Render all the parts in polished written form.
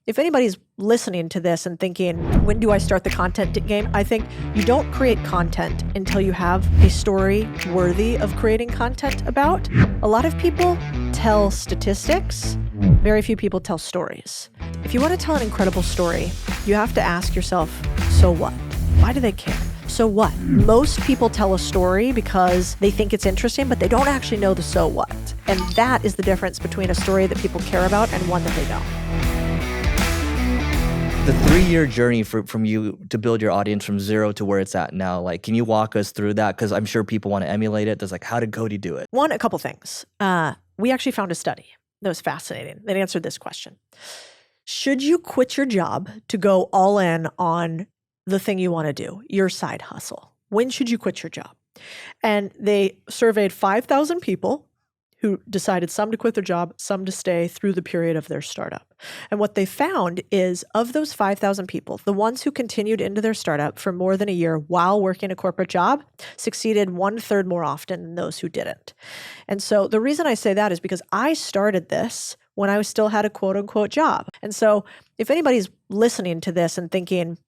if anybody's listening to this and thinking, when do I start the content game? I think you don't create content until you have a story worthy of creating content about. A lot of people tell statistics. Very few people tell stories. If you want to tell an incredible story, you have to ask yourself, so what? Why do they care? So what? Most people tell a story because they think it's interesting, but they don't actually know the so what. And that is the difference between a story that people care about and one that they don't. The 3-year journey from you to build your audience from 0 to where it's at now, like, can you walk us through that? Because I'm sure people want to emulate it. There's like, how did Codie do it? A couple things. We actually found a study that was fascinating that answered this question. Should you quit your job to go all in on the thing you want to do, your side hustle? When should you quit your job? And they surveyed 5,000 people who decided some to quit their job, some to stay through the period of their startup. And what they found is, of those 5,000 people, the ones who continued into their startup for more than a year while working a corporate job succeeded 1/3 more often than those who didn't. And so the reason I say that is because I started this when I still had a quote unquote job. And so if anybody's listening to this and thinking,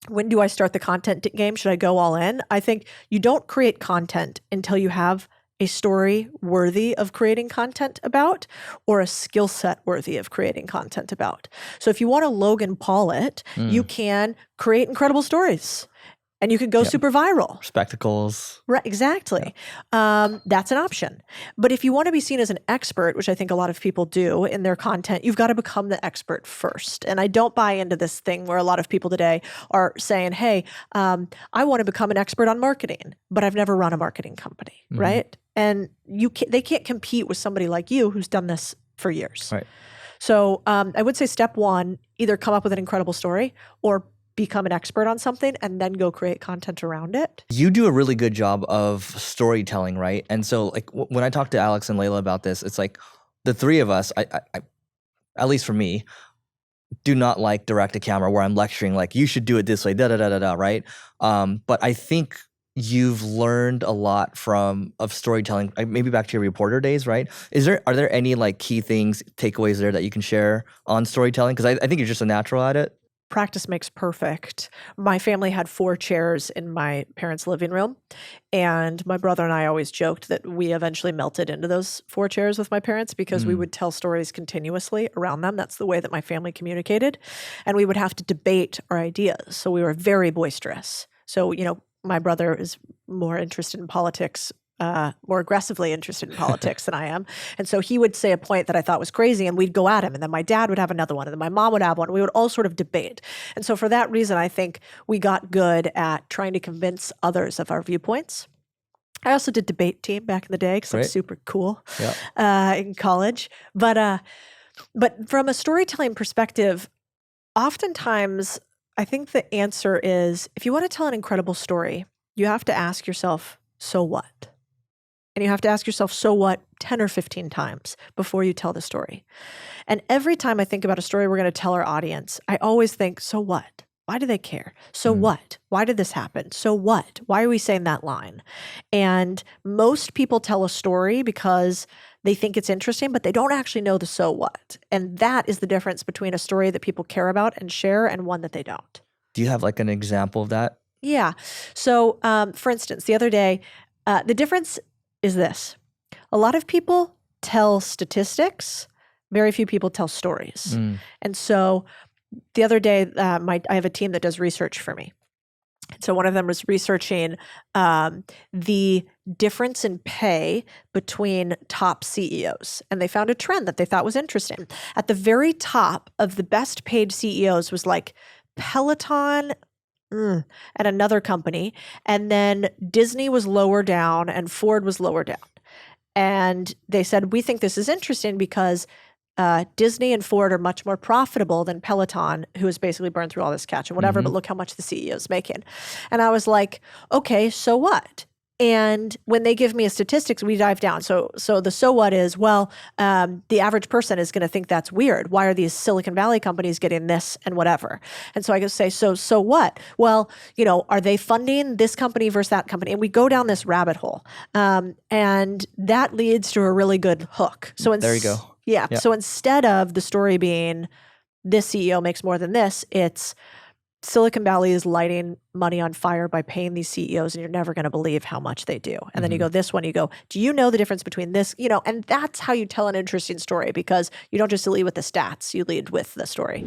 when do I start the content game? Should I go all in? I think you don't create content until you have a story worthy of creating content about, or a skill set worthy of creating content about. So if you want to Logan Paul it, you can create incredible stories. And you could go super viral. Spectacles. Right, exactly. That's an option. But if you want to be seen as an expert, which I think a lot of people do in their content, you've got to become the expert first. And I don't buy into this thing where a lot of people today are saying, hey, I want to become an expert on marketing, but I've never run a marketing company, right? And they can't compete with somebody like you who's done this for years. Right. So I would say step one, either come up with an incredible story or become an expert on something and then go create content around it. You do a really good job of storytelling, right? And so like when I talk to Alex and Layla about this, it's like the three of us, I at least for me, do not like direct to camera where I'm lecturing like, you should do it this way, da-da-da-da-da, right? But I think you've learned a lot of storytelling, maybe back to your reporter days, right? Are there any like key things, takeaways there that you can share on storytelling? Because I think you're just a natural at it. Practice makes perfect. My family had 4 chairs in my parents' living room, and my brother and I always joked that we eventually melted into those 4 chairs with my parents because we would tell stories continuously around them. That's the way that my family communicated, and we would have to debate our ideas. So we were very boisterous. So, my brother is more interested in politics, more aggressively interested in politics than I am. And so he would say a point that I thought was crazy and we'd go at him. And then my dad would have another one and then my mom would have one. We would all sort of debate. And so for that reason, I think we got good at trying to convince others of our viewpoints. I also did debate team back in the day because I'm super cool in college. But from a storytelling perspective, oftentimes I think the answer is, if you want to tell an incredible story, you have to ask yourself, so what? And you have to ask yourself, so what, 10 or 15 times before you tell the story. And every time I think about a story we're going to tell our audience, I always think, so what? Why do they care? So what? Why did this happen? So what? Why are we saying that line? And most people tell a story because they think it's interesting, but they don't actually know the so what. And that is the difference between a story that people care about and share and one that they don't. Do you have like an example of that? Yeah. So for instance, the other day, the difference is this. A lot of people tell statistics. Very few people tell stories. And so the other day, I have a team that does research for me. So one of them was researching the difference in pay between top CEOs. And they found a trend that they thought was interesting. At the very top of the best paid CEOs was like Peloton at another company. And then Disney was lower down and Ford was lower down. And they said, we think this is interesting because Disney and Ford are much more profitable than Peloton, who has basically burned through all this cash and whatever, but look how much the CEO is making. And I was like, okay, so what? And when they give me a statistics, we dive down. So the so what is, well, the average person is going to think that's weird. Why are these Silicon Valley companies getting this and whatever? And so I could say, so what? Well, are they funding this company versus that company? And we go down this rabbit hole. And that leads to a really good hook. So there you go. Yeah. So instead of the story being, this CEO makes more than this. It's Silicon Valley is lighting money on fire by paying these CEOs, and you're never going to believe how much they do. And then you go this one, you go, do you know the difference between this? And that's how you tell an interesting story, because you don't just lead with the stats, you lead with the story.